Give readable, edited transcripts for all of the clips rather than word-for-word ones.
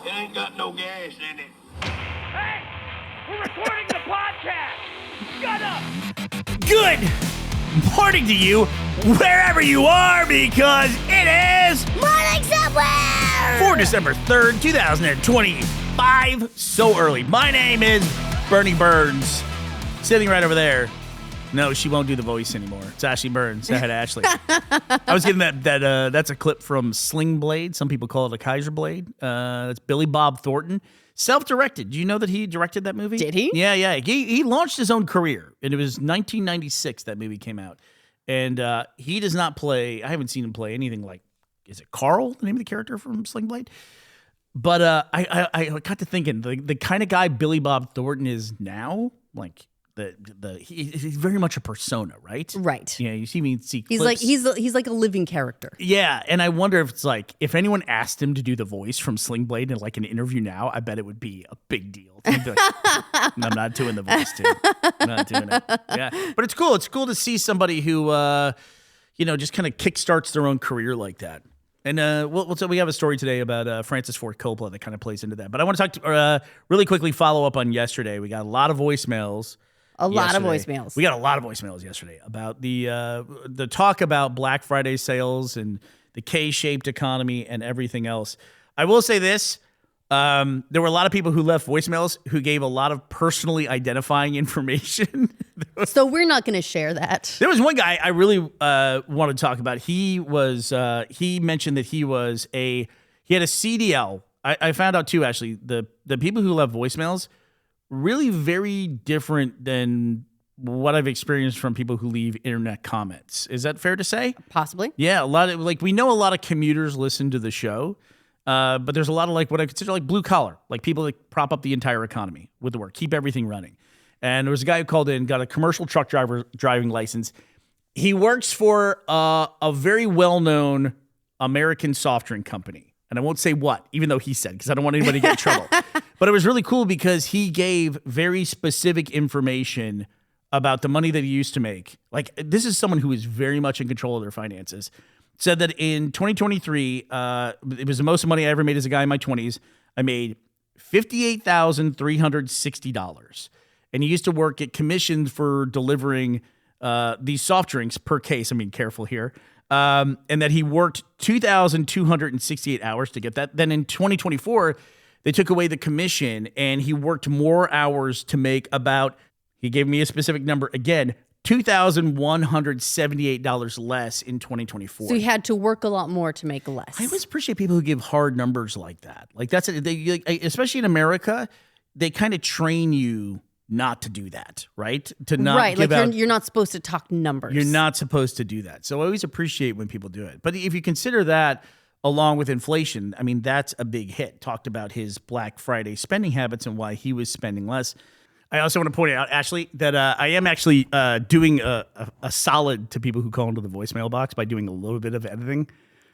It ain't got no gas in it. Hey! We're recording the podcast! Shut up! Good morning to you, wherever you are, because it is Morning somewhere! for December 3rd, 2025. So early. My name is Bernie Burns, sitting right over there. No, she won't do the voice anymore. It's Ashley Burns. Say hi to Ashley. I was getting that's a clip from Sling Blade. Some people call it a Kaiser Blade. That's Billy Bob Thornton. Self-directed. Do you know that he directed that movie? Did he? Yeah. He launched his own career, and it was 1996 that movie came out. And he does not play, I haven't seen him play anything like, is it Carl, the name of the character from Sling Blade? But I got to thinking, the kind of guy Billy Bob Thornton is now, like, he's very much a persona, right? Right. Yeah, you see clips. He's like a living character. Yeah, and I wonder if it's like, if anyone asked him to do the voice from Sling Blade in like an interview now, I bet it would be a big deal. He'd be like, I'm not doing the voice, dude. I'm not doing it. Yeah, but it's cool. It's cool to see somebody who, just kind of kickstarts their own career like that. And we have a story today about Francis Ford Coppola that kind of plays into that. But I want to talk really quickly, follow up on yesterday. We got a lot of voicemails. A lot of voicemails. We got a lot of voicemails yesterday about the talk about Black Friday sales and the K-shaped economy and everything else. I will say this. There were a lot of people who left voicemails who gave a lot of personally identifying information. So we're not going to share that. There was one guy I really want to talk about. He mentioned that he had a CDL. I found out too, actually, the people who left voicemails, really very different than what I've experienced from people who leave internet comments. Is that fair to say? Possibly. Yeah, we know a lot of commuters listen to the show, but there's a lot of what I consider blue collar, like people that prop up the entire economy with the work, keep everything running. And there was a guy who called in, got a commercial truck driving license. He works for a very well-known American soft drink company. And I won't say what, even though he said, because I don't want anybody to get in trouble. But it was really cool because he gave very specific information about the money that he used to make. Like, this is someone who is very much in control of their finances. Said that in 2023, it was the most money I ever made as a guy in my 20s. I made $58,360. And he used to work at commissions for delivering these soft drinks per case. I mean, careful here. And that he worked 2,268 hours to get that. Then in 2024, they took away the commission and he worked more hours to make he gave me a specific number again, $2,178 less in 2024. So he had to work a lot more to make less. I always appreciate people who give hard numbers like that. Like especially in America, they kind of train you not to do that, right? To not give out, you're not supposed to talk numbers. You're not supposed to do that. So I always appreciate when people do it. But if you consider that along with inflation, I mean, that's a big hit. Talked about his Black Friday spending habits and why he was spending less. I also want to point out, Ashley, that I am actually doing a solid to people who call into the voicemail box by doing a little bit of editing.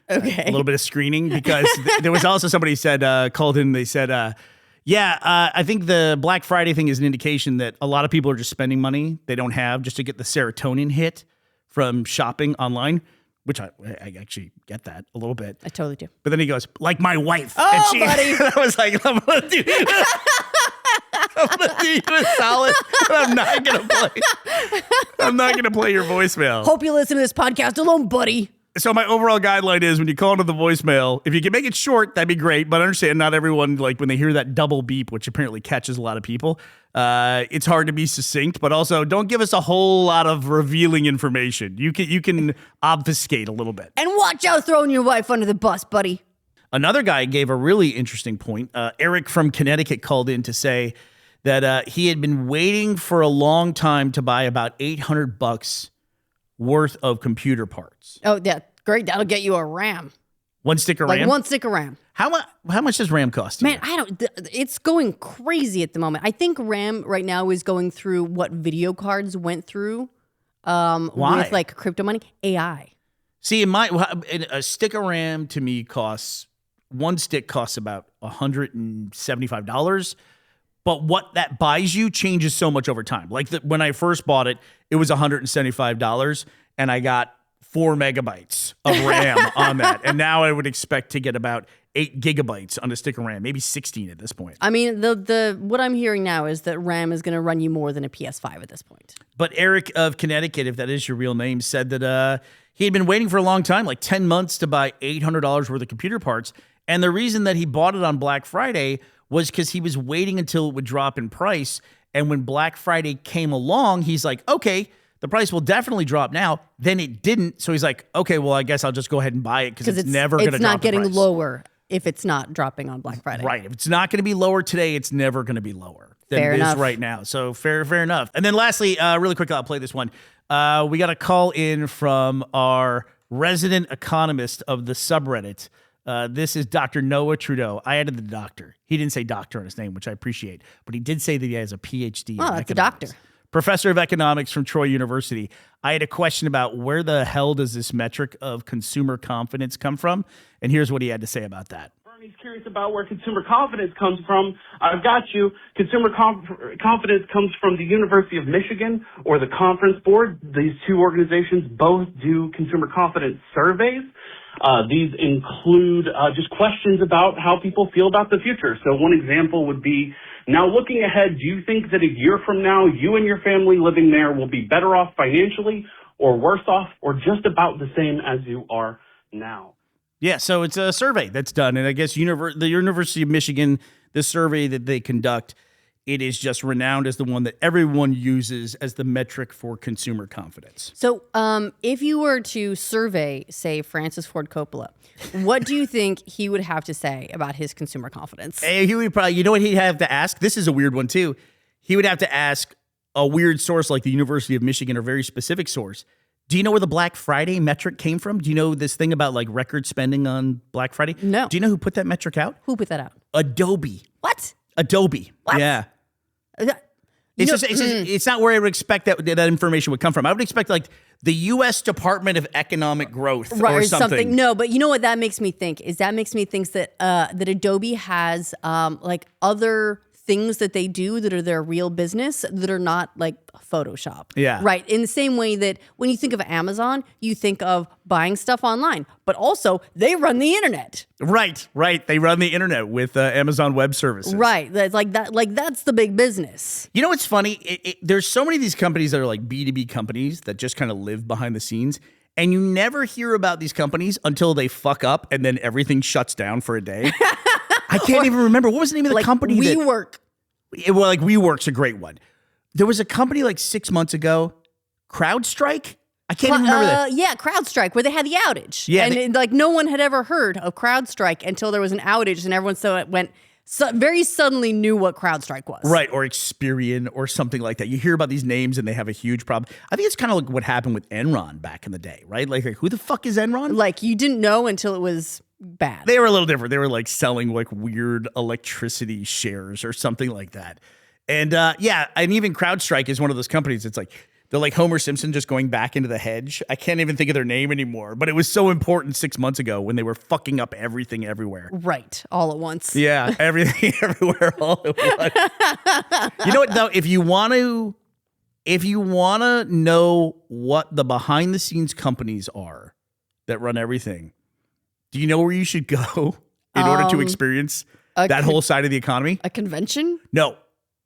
Okay. A little bit of screening, because there was also somebody called in, they said, I think the Black Friday thing is an indication that a lot of people are just spending money they don't have just to get the serotonin hit from shopping online, which I actually get that a little bit. I totally do. But then he goes, like my wife. Oh, and buddy. I was like, I'm going to do you a solid. I'm not going to play your voicemail. Hope you listen to this podcast alone, buddy. So my overall guideline is when you call into the voicemail, if you can make it short, that'd be great. But understand, not everyone, when they hear that double beep, which apparently catches a lot of people, it's hard to be succinct. But also, don't give us a whole lot of revealing information. You can obfuscate a little bit. And watch out throwing your wife under the bus, buddy. Another guy gave a really interesting point. Eric from Connecticut called in to say that he had been waiting for a long time to buy about $800 worth of computer parts. Oh, yeah. Great. That'll get you a RAM. One stick of RAM? Like one stick of RAM. How much does RAM cost you? Man, it's going crazy at the moment. I think RAM right now is going through what video cards went through Why? with crypto money. AI. See, a stick of RAM to me one stick costs about $175. But what that buys you changes so much over time. When I first bought it, it was $175, and I got 4 megabytes of RAM on that. And now I would expect to get about 8 gigabytes on a stick of RAM, maybe 16 at this point. I mean, the what I'm hearing now is that RAM is going to run you more than a PS5 at this point. But Eric of Connecticut, if that is your real name, said that he had been waiting for a long time, like 10 months, to buy $800 worth of computer parts. And the reason that he bought it on Black Friday was because he was waiting until it would drop in price. And when Black Friday came along, he's like, okay, the price will definitely drop now. Then it didn't. So he's like, okay, well, I guess I'll just go ahead and buy it because it's never going to drop. It's not getting lower if it's not dropping on Black Friday. Right. If it's not going to be lower today, it's never going to be lower than Fair it enough. is right now. So fair enough. And then lastly, really quick, I'll play this one. We got a call in from our resident economist of the subreddit. This is Dr. Noah Trudeau. I added the doctor. He didn't say doctor on his name, which I appreciate, but he did say that he has a PhD in that's a economics. doctor. Professor of economics from Troy University. I had a question about where the hell does this metric of consumer confidence come from? And here's what he had to say about that. Bernie's curious about where consumer confidence comes from. I've got you. Consumer confidence comes from the University of Michigan or the Conference Board. These two organizations both do consumer confidence surveys. These include just questions about how people feel about the future. So one example would be, now looking ahead, do you think that a year from now, you and your family living there will be better off financially or worse off or just about the same as you are now? Yeah, so it's a survey that's done. And I guess the University of Michigan, the survey that they conduct, it is just renowned as the one that everyone uses as the metric for consumer confidence. So if you were to survey, say, Francis Ford Coppola, what do you think he would have to say about his consumer confidence? He would probably, you know what he'd have to ask? This is a weird one too. He would have to ask a weird source like the University of Michigan, or very specific source. Do you know where the Black Friday metric came from? Do you know this thing about like record spending on Black Friday? No. Do you know who put that metric out? Who put that out? Adobe. What? Adobe. What? Yeah. It's not where I would expect that information would come from. I would expect like the U.S. Department of Economic Growth or something. No, but you know what that makes me think is that makes me think that that Adobe has like other things that they do that are their real business that are not like Photoshop. Yeah. Right. In the same way that when you think of Amazon, you think of buying stuff online, but also they run the internet. Right. They run the internet with Amazon Web Services. Right. That's like that. Like that's the big business. You know what's funny? There's so many of these companies that are like B2B companies that just kind of live behind the scenes. And you never hear about these companies until they fuck up and then everything shuts down for a day. I can't even remember. What was the name of the company? WeWork. Well, like WeWork's a great one. There was a company like 6 months ago, CrowdStrike. I can't even remember that. Yeah, CrowdStrike, where they had the outage. Yeah, and like no one had ever heard of CrowdStrike until there was an outage, and everyone very suddenly knew what CrowdStrike was. Right, or Experian or something like that. You hear about these names and they have a huge problem. I think it's kind of like what happened with Enron back in the day, right? Like who the fuck is Enron? Like you didn't know until it was bad. They were a little different. They were like selling like weird electricity shares or something like that. And and even CrowdStrike is one of those companies. It's like they're like Homer Simpson just going back into the hedge. I can't even think of their name anymore, but it was so important 6 months ago when they were fucking up everything everywhere. Right, all at once. Yeah, everything everywhere all at once. You know what though? If you want to know what the behind the scenes companies are that run everything, do you know where you should go in order to experience that whole side of the economy? A convention? No.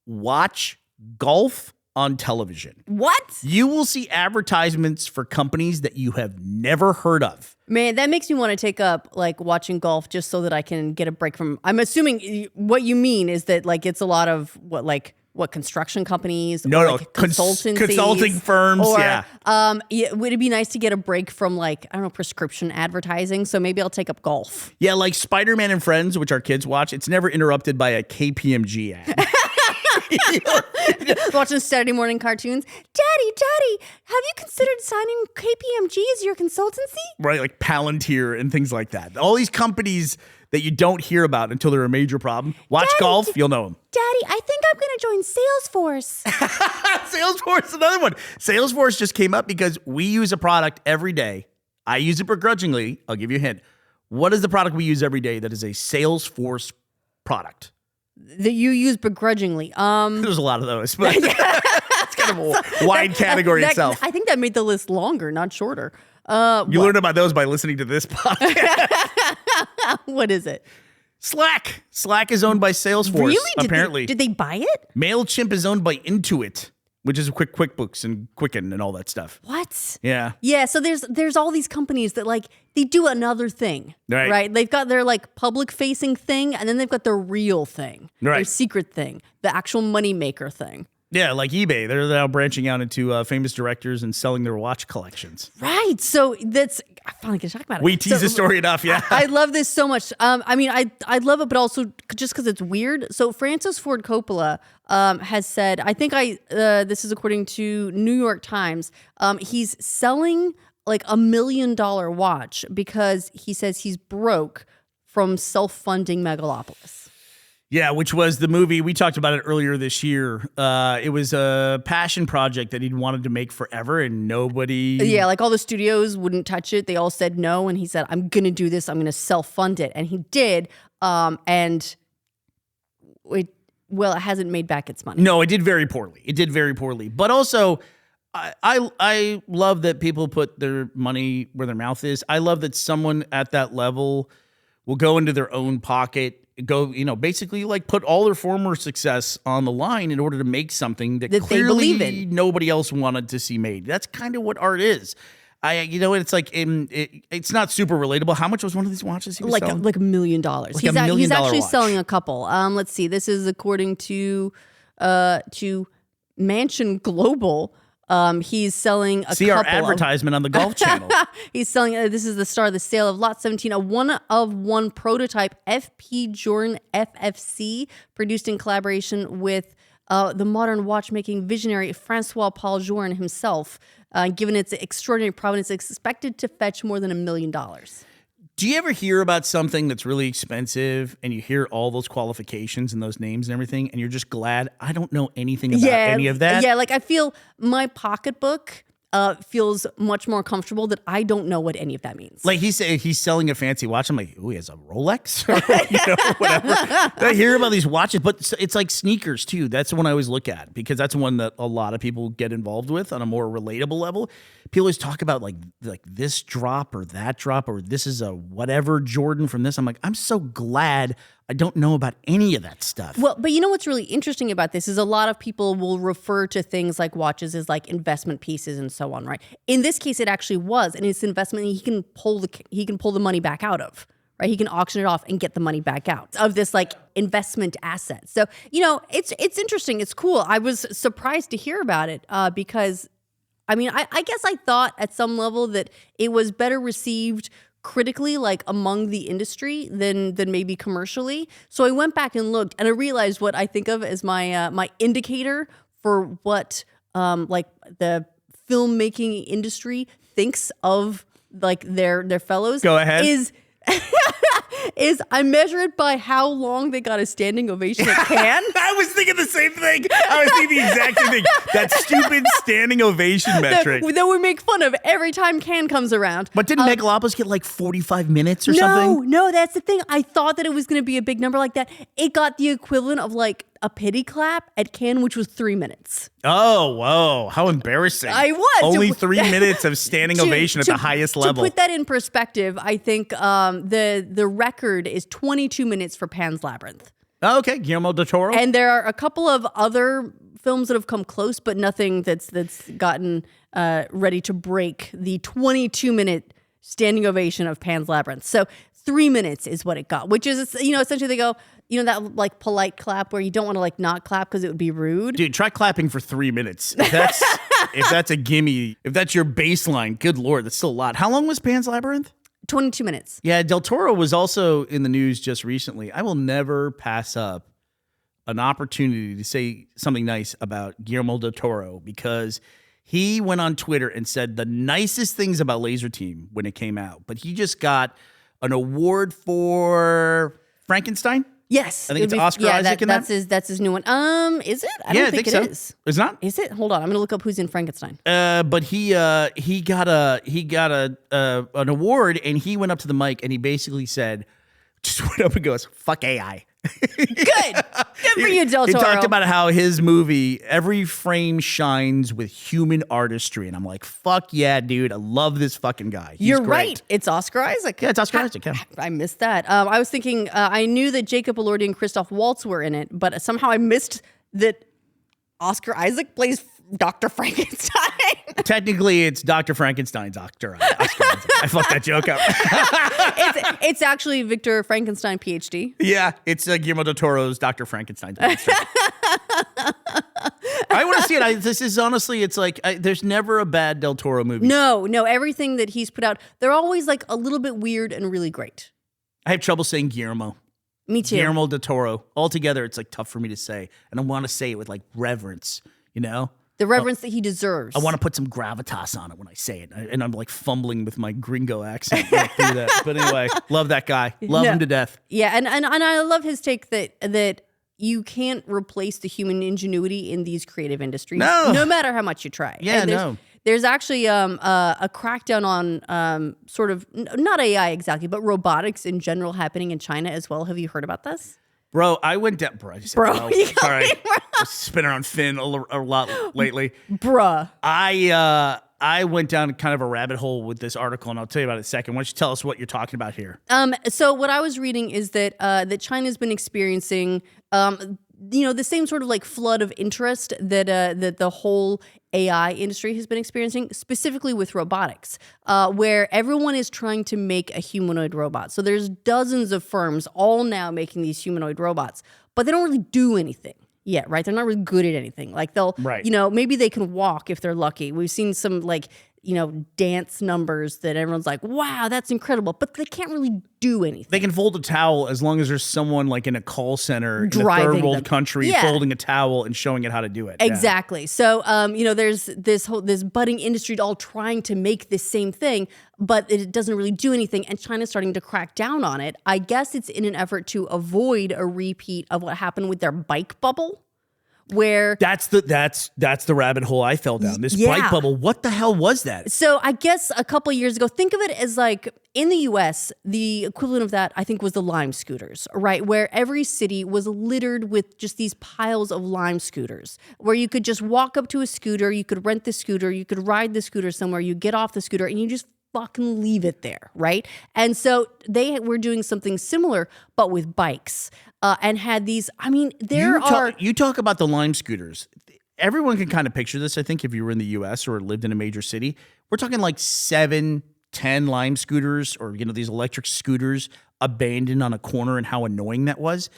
Watch golf on television. What? You will see advertisements for companies that you have never heard of. Man, that makes me want to take up like watching golf just so that I can get a break from. I'm assuming what you mean is that like it's a lot of what construction companies? No, like consulting firms. Or, yeah. Would it be nice to get a break from like, I don't know, prescription advertising? So maybe I'll take up golf. Yeah, like Spider-Man and Friends, which our kids watch. It's never interrupted by a KPMG ad. Watching Saturday morning cartoons. Daddy, have you considered signing KPMG as your consultancy? Right, like Palantir and things like that. All these companies that you don't hear about until they're a major problem. Watch golf, you'll know them. Daddy, I think I'm going to join Salesforce. Salesforce, another one. Salesforce just came up because we use a product every day. I use it begrudgingly. I'll give you a hint. What is the product we use every day that is a Salesforce product? That you use begrudgingly. There's a lot of those, but it's kind of a wide category itself. I think that made the list longer, not shorter. You learn about those by listening to this podcast. What is it? Slack. Slack is owned by Salesforce, Really? apparently. Did they buy it? MailChimp is owned by Intuit, which is QuickBooks and Quicken and all that stuff. What? Yeah. Yeah, so there's all these companies that like they do another thing, Right. They've got their like public facing thing, and then they've got their real thing, their Right. secret thing, the actual money maker thing. Yeah, like eBay. They're now branching out into famous directors and selling their watch collections. Right. So that's I finally get to talk about it. We tease the story enough, yeah. I love this so much. I mean, I love it, but also just because it's weird. So Francis Ford Coppola has said, I think this is according to New York Times, he's selling like $1 million watch because he says he's broke from self-funding Megalopolis. Yeah, which was the movie. We talked about it earlier this year. It was a passion project that he'd wanted to make forever, and nobody... Yeah, like all the studios wouldn't touch it. They all said no, and he said, I'm going to do this. I'm going to self-fund it. And he did, and it hasn't made back its money. No, it did very poorly. It did very poorly. But also, I love that people put their money where their mouth is. I love that someone at that level will go into their own pocket, basically like put all their former success on the line in order to make something that clearly they believe in. Nobody else wanted to see made. That's kind of what art is. It's like it's not super relatable. How much was one of these watches he was selling? Like $1 million. Like he's $1 million he's actually watch. selling a couple. Let's see. This is according to Mansion Global. He's selling a See couple our advertisement on the Golf Channel. He's selling, this is the start of the sale of Lot 17, a one-of-one prototype FP Jordan FFC produced in collaboration with the modern watchmaking visionary Francois Paul Jordan himself. Given its extraordinary provenance, it's expected to fetch more than $1 million. Do you ever hear about something that's really expensive and you hear all those qualifications and those names and everything, and you're just glad I don't know anything about any of that? Yeah, like I feel my pocketbook feels much more comfortable that I don't know what any of that means. Like he's selling a fancy watch. I'm like, ooh, he has a Rolex or whatever. I hear about these watches, but it's like sneakers too. That's the one I always look at because that's one that a lot of people get involved with on a more relatable level. People always talk about like this drop or that drop or this is a whatever Jordan from this. I'm like, I'm so glad I don't know about any of that stuff. Well, but you know what's really interesting about this is a lot of people will refer to things like watches as like investment pieces and so on, right? In this case, it actually was, and it's investment he can pull the money back out of, right? He can auction it off and get the money back out of this like investment asset. So it's interesting. It's cool. I was surprised to hear about it because, I mean, I guess I thought at some level that it was better received critically, like among the industry than maybe commercially. So I went back and looked, and I realized what I think of as my my indicator for what like the filmmaking industry thinks of like their fellows. Go ahead. Is I measure it by how long they got a standing ovation at Cannes. I was thinking the same thing. I was thinking the exact same thing. That stupid standing ovation metric. that we make fun of every time Cannes comes around. But didn't Megalopolis get like 45 minutes or something? No, that's the thing. I thought that it was going to be a big number like that. It got the equivalent of like a pity clap at Cannes, which was 3 minutes. Oh, whoa. How embarrassing. I was. Only 3 minutes of standing ovation at the highest level. To put that in perspective, I think the record is 22 minutes for Pan's Labyrinth. Oh, okay. Guillermo Del Toro. And there are a couple of other films that have come close, but nothing that's gotten ready to break the 22-minute standing ovation of Pan's Labyrinth. So 3 minutes is what it got, which is, essentially they go, that like polite clap where you don't want to like not clap because it would be rude. Dude, try clapping for 3 minutes. If that's a gimme, if that's your baseline, good Lord, that's still a lot. How long was Pan's Labyrinth? 22 minutes. Yeah, Del Toro was also in the news just recently. I will never pass up an opportunity to say something nice about Guillermo Del Toro because he went on Twitter and said the nicest things about Laser Team when it came out. But he just got an award for Frankenstein. Yes. I think it's Oscar Isaac in that. That's his new one. Is it? I don't think so. it is. It's not? Is it? Hold on. I'm going to look up who's in Frankenstein. But he got an award, and he went up to the mic and he basically said, just went up and goes, "Fuck AI." Good for you, Del He Toro. talked about how his movie, every frame shines with human artistry. And I'm like, fuck yeah, dude. I love this fucking guy. He's You're great. right. It's Oscar Isaac. Yeah, it's Oscar Isaac. Yeah. I missed that. I was thinking, I knew that Jacob Elordi and Christoph Waltz were in it, but somehow I missed that Oscar Isaac plays Dr. Frankenstein. Technically, it's Dr. Frankenstein's Oscar Isaac. I fucked that joke up. It's actually Victor Frankenstein, PhD. Yeah, it's Guillermo Del Toro's Dr. Frankenstein. I want to see it. This is honestly, it's like, there's never a bad Del Toro movie. No, everything that he's put out, they're always like a little bit weird and really great. I have trouble saying Guillermo. Me too. Guillermo Del Toro. Altogether, it's like tough for me to say. And I want to say it with like reverence, you know? The reverence that he deserves. I want to put some gravitas on it when I say it. And I'm like fumbling with my gringo accent right through that. But anyway, love that guy. Love him to death. Yeah, and I love his take that you can't replace the human ingenuity in these creative industries. No matter how much you try. Yeah, and there's actually a crackdown on sort of, not AI exactly, but robotics in general happening in China as well. Have you heard about this? Bro, I went down. Bro, I just said, Bro, you got sorry. me, bro. I was spinning around Finn a lot lately. Bruh. I went down kind of a rabbit hole with this article, and I'll tell you about it in a second. Why don't you tell us what you're talking about here? So what I was reading is that China's been experiencing the same sort of like flood of interest that the whole AI industry has been experiencing, specifically with robotics, where everyone is trying to make a humanoid robot. So there's dozens of firms all now making these humanoid robots, but they don't really do anything yet, right? They're not really good at anything. Like they'll, maybe they can walk if they're lucky. We've seen some like, dance numbers that everyone's like, wow, that's incredible. But they can't really do anything. They can fold a towel as long as there's someone like in a call center driving in a third world them. country folding a towel and showing it how to do it. Exactly. Yeah. So, there's this budding industry all trying to make this same thing, but it doesn't really do anything. And China's starting to crack down on it. I guess it's in an effort to avoid a repeat of what happened with their bike bubble. Where that's the rabbit hole I fell down. This bike bubble. What the hell was that? So I guess a couple of years ago, think of it as like in the US, the equivalent of that I think was the Lime scooters, right? Where every city was littered with just these piles of Lime scooters, where you could just walk up to a scooter, you could rent the scooter, you could ride the scooter somewhere, you get off the scooter, and you just fucking leave it there, right? And so they were doing something similar, but with bikes. And had these, you talk about the Lime scooters. Everyone can kind of picture this, I think, if you were in the US or lived in a major city. We're talking like 7, 10 Lime scooters or, these electric scooters abandoned on a corner and how annoying that was.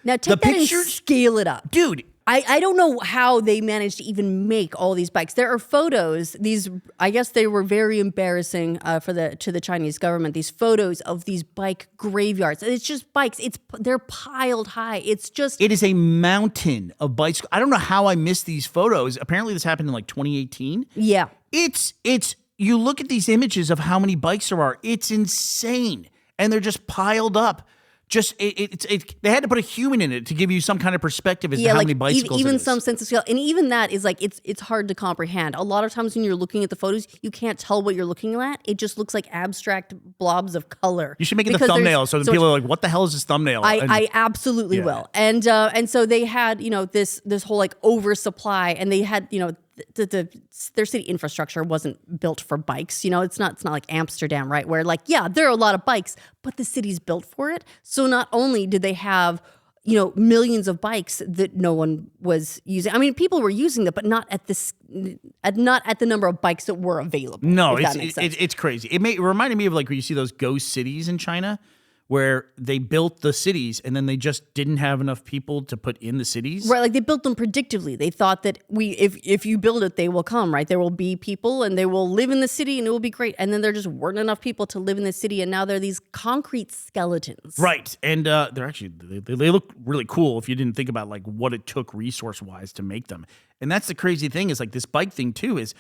Now take that and scale it up. Dude. I don't know how they managed to even make all these bikes. There are photos. I guess they were very embarrassing to the Chinese government. These photos of these bike graveyards. It's just bikes. They're piled high. It is a mountain of bikes. I don't know how I missed these photos. Apparently, this happened in like 2018. Yeah, it's. You look at these images of how many bikes there are. It's insane, and they're just piled up. They had to put a human in it to give you some kind of perspective as to how many bicycles even it is. some sense of scale. And even that is like, it's hard to comprehend. A lot of times when you're looking at the photos, you can't tell what you're looking at. It just looks like abstract blobs of color. You should make it the thumbnail so people are like, what the hell is this thumbnail? I absolutely will. And so they had, this whole like oversupply, and they had, their city infrastructure wasn't built for bikes. It's not like Amsterdam, right? Where like, yeah, there are a lot of bikes, but the city's built for it. So not only did they have, millions of bikes that no one was using. I mean, people were using them, but not at the number of bikes that were available. No, it's crazy. It reminded me of like when you see those ghost cities in China, where they built the cities and then they just didn't have enough people to put in the cities. Right, like they built them predictively. They thought that if you build it, they will come, right? There will be people and they will live in the city and it will be great. And then there just weren't enough people to live in the city, and now they're these concrete skeletons. Right, and they're actually, they look really cool if you didn't think about like what it took resource-wise to make them. And that's the crazy thing is like this bike thing too is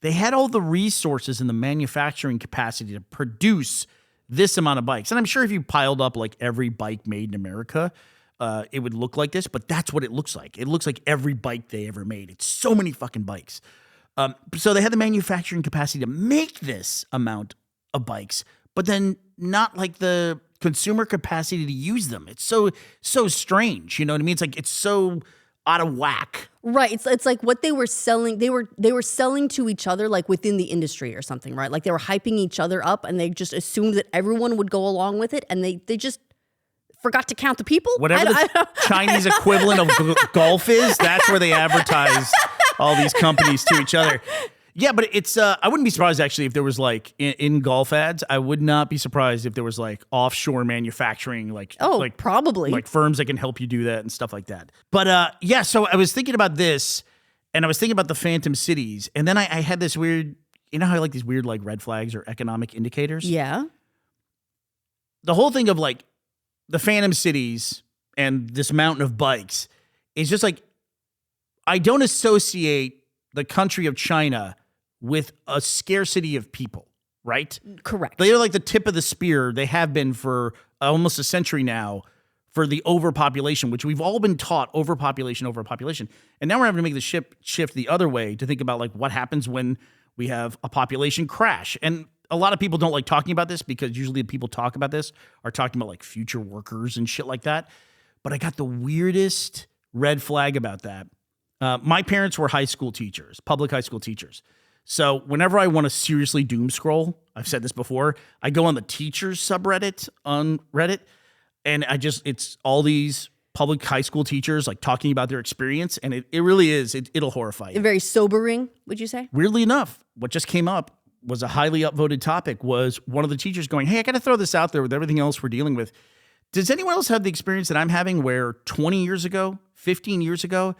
they had all the resources and the manufacturing capacity to produce this amount of bikes. And I'm sure if you piled up like every bike made in America, it would look like this, but that's what it looks like. It looks like every bike they ever made. It's so many fucking bikes. So they had the manufacturing capacity to make this amount of bikes, but then not like the consumer capacity to use them. It's so strange. You know what I mean? It's like it's so out of whack. Right. It's like what they were selling. They were selling to each other like within the industry or something, right? Like they were hyping each other up, and they just assumed that everyone would go along with it, and they just forgot to count the people. Whatever the Chinese equivalent of golf is, that's where they advertise all these companies to each other. Yeah, but it's I wouldn't be surprised actually if there was like in golf ads. I would not be surprised if there was like offshore manufacturing, like probably like firms that can help you do that and stuff like that. But yeah, so I was thinking about this, and I was thinking about the Phantom Cities, and then I had this weird, you know how I like these weird like red flags or economic indicators. Yeah. The whole thing of like the Phantom Cities and this mountain of bikes is just like I don't associate the country of China with a scarcity of people, right? Correct. They're like the tip of the spear. They have been for almost a century now for the overpopulation, which we've all been taught overpopulation. And now we're having to make the shift the other way to think about like what happens when we have a population crash. And a lot of people don't like talking about this because usually the people talk about this are talking about like future workers and shit like that. But I got the weirdest red flag about that. My parents were high school teachers, public high school teachers. So whenever I want to seriously doom scroll, I've said this before, I go on the teachers subreddit on Reddit, and it's all these public high school teachers like talking about their experience, and it really is, it'll horrify you. Very sobering, would you say? Weirdly enough, what just came up was a highly upvoted topic was one of the teachers going, hey, I got to throw this out there with everything else we're dealing with. Does anyone else have the experience that I'm having where 20 years ago, 15 years ago,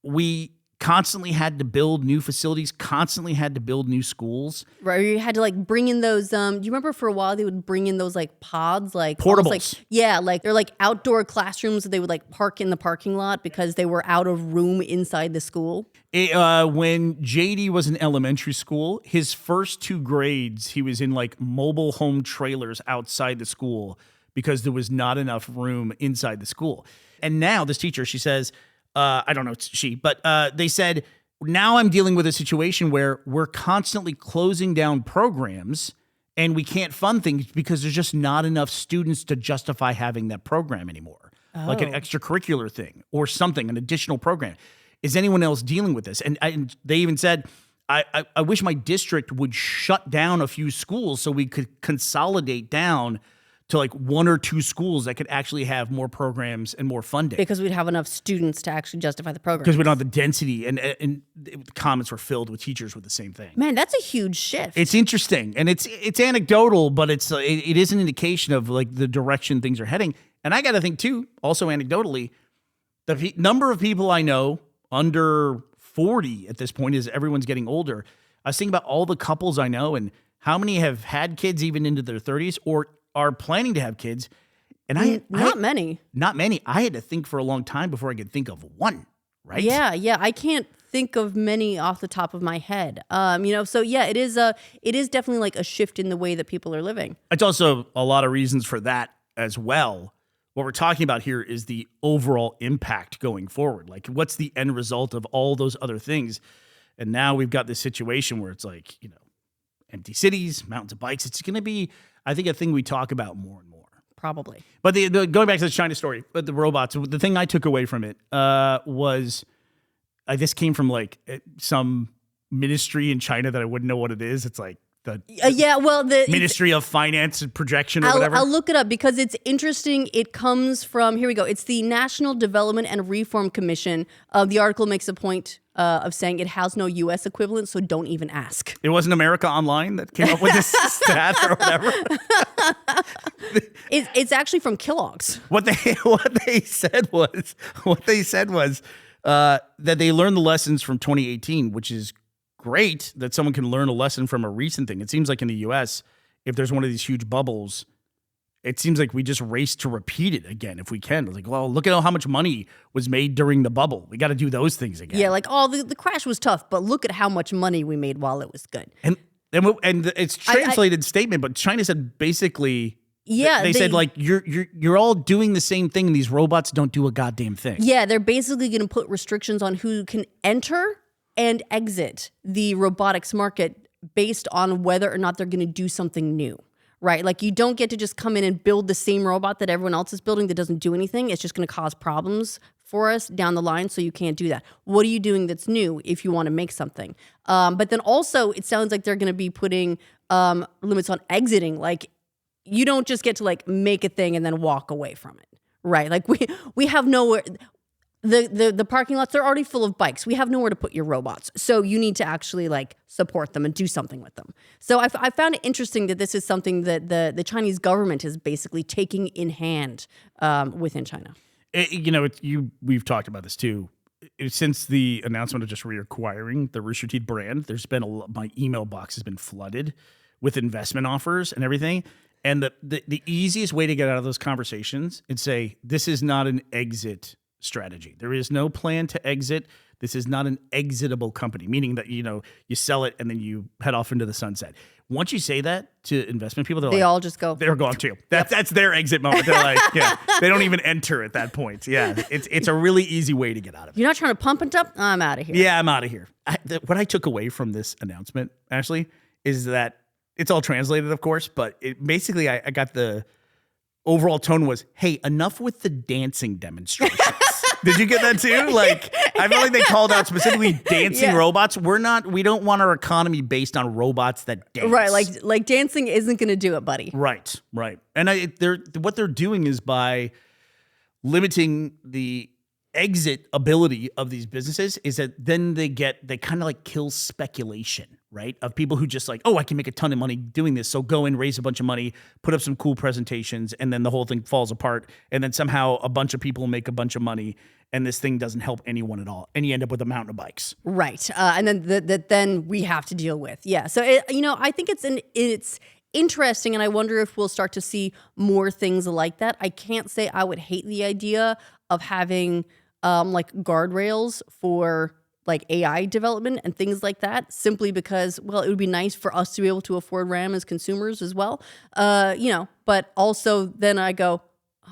we constantly had to build new facilities, constantly had to build new schools? Right, you had to like bring in those, do you remember for a while they would bring in those like pods, like portables? Like, yeah, like they're like outdoor classrooms that they would like park in the parking lot because they were out of room inside the school. When JD was in elementary school, his first 2 grades, he was in like mobile home trailers outside the school because there was not enough room inside the school. And now this teacher, she says, I don't know, it's she, but they said, now I'm dealing with a situation where we're constantly closing down programs and we can't fund things because there's just not enough students to justify having that program anymore. Like an extracurricular thing or something, an additional program. Is anyone else dealing with this? And they even said, I wish my district would shut down a few schools so we could consolidate down to like 1 or 2 schools that could actually have more programs and more funding. Because we'd have enough students to actually justify the program. Because we don't have the density, and the comments were filled with teachers with the same thing. Man, that's a huge shift. It's interesting, and it's anecdotal, but it is an indication of like the direction things are heading. And I got to think too, also anecdotally, the number of people I know under 40 at this point, is everyone's getting older. I was thinking about all the couples I know and how many have had kids even into their 30s or are planning to have kids. And not many. I had to think for a long time before I could think of one, right? Yeah. I can't think of many off the top of my head. So yeah, it is definitely like a shift in the way that people are living. It's also a lot of reasons for that as well. What we're talking about here is the overall impact going forward. Like, what's the end result of all those other things? And now we've got this situation where it's like, empty cities, mountains of bikes. It's going to be, I think, a thing we talk about more and more. Probably. But going back to the China story, but the robots, the thing I took away from it was this came from like some ministry in China that I wouldn't know what it is. It's like the Ministry of Finance and Projection or whatever. I'll look it up because it's interesting. It comes from, here we go. It's the National Development and Reform Commission. The article makes a point of saying it has no U.S. equivalent, so don't even ask. It wasn't America Online that came up with this stat or whatever. It's actually from Kellogg's. What they said was that they learned the lessons from 2018, which is great that someone can learn a lesson from a recent thing. It seems like in the U.S., if there's one of these huge bubbles, it seems like we just race to repeat it again if we can. Like, well, look at how much money was made during the bubble. We got to do those things again. Yeah, like, the crash was tough, but look at how much money we made while it was good. And it's translated statement, but China said basically, yeah, they said like you're all doing the same thing, and these robots don't do a goddamn thing. Yeah, they're basically going to put restrictions on who can enter and exit the robotics market based on whether or not they're going to do something new. right? Like you don't get to just come in and build the same robot that everyone else is building that doesn't do anything. It's just going to cause problems for us down the line, so you can't do that. What are you doing that's new if you want to make something? But then also, it sounds like they're going to be putting limits on exiting. Like you don't just get to like make a thing and then walk away from it, right? Like we have nowhere. The parking lots are already full of bikes. We have nowhere to put your robots. So you need to actually like support them and do something with them. So I found it interesting that this is something that the Chinese government is basically taking in hand within China. We've talked about this too. Since the announcement of just reacquiring the Rooster Teeth brand, there's been my email box has been flooded with investment offers and everything. And the easiest way to get out of those conversations and say, this is not an exit strategy. There is no plan to exit. This is not an exitable company, meaning that, you sell it and then you head off into the sunset. Once you say that to investment people, they all just go. They're gone too. That's their exit moment. They're like, they don't even enter at that point. Yeah, it's a really easy way to get out of it. You're not trying to pump it up? I'm out of here. Yeah, I'm out of here. What I took away from this announcement, Ashley, is that it's all translated, of course, but basically I got the overall tone was, hey, enough with the dancing demonstrations. Did you get that too? Like, I feel like they called out specifically dancing robots. We don't want our economy based on robots that dance. Right, like dancing isn't going to do it, buddy. Right. And what they're doing is by limiting the exit ability of these businesses is that then they kind of like kill speculation, right? Of people who just like, oh, I can make a ton of money doing this. So go and raise a bunch of money, put up some cool presentations, and then the whole thing falls apart. And then somehow a bunch of people make a bunch of money and this thing doesn't help anyone at all. And you end up with a mountain of bikes. Right. And then then we have to deal with. Yeah. So, I think it's interesting, and I wonder if we'll start to see more things like that. I can't say I would hate the idea of having like guardrails for like AI development and things like that, simply because, well, it would be nice for us to be able to afford RAM as consumers as well. But also then I go,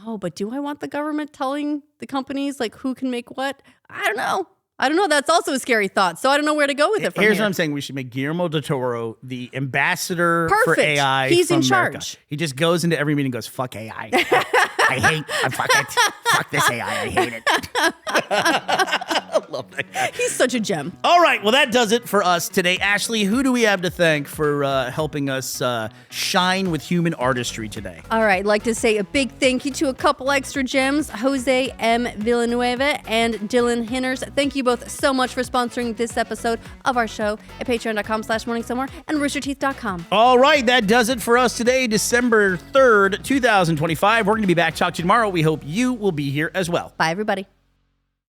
oh, but do I want the government telling the companies like who can make what? I don't know. That's also a scary thought. So I don't know where to go with it from Here's here. what I'm saying. We should make Guillermo Del Toro the ambassador for AI. He's in America. charge. He just goes into every meeting and goes, fuck AI. Fuck it. Fuck this AI. I hate it. I love that guy. He's such a gem. All right. Well, that does it for us today. Ashley, who do we have to thank for helping us shine with human artistry today? All right. I'd like to say a big thank you to a couple extra gems, Jose M. Villanueva and Dylan Hinners. Thank you both so much for sponsoring this episode of our show at patreon.com/morningsomewhere and roosterteeth.com. All right. That does it for us today, December 3rd, 2025. We're going to be back. Talk to you tomorrow. We hope you will be here as well. Bye, everybody.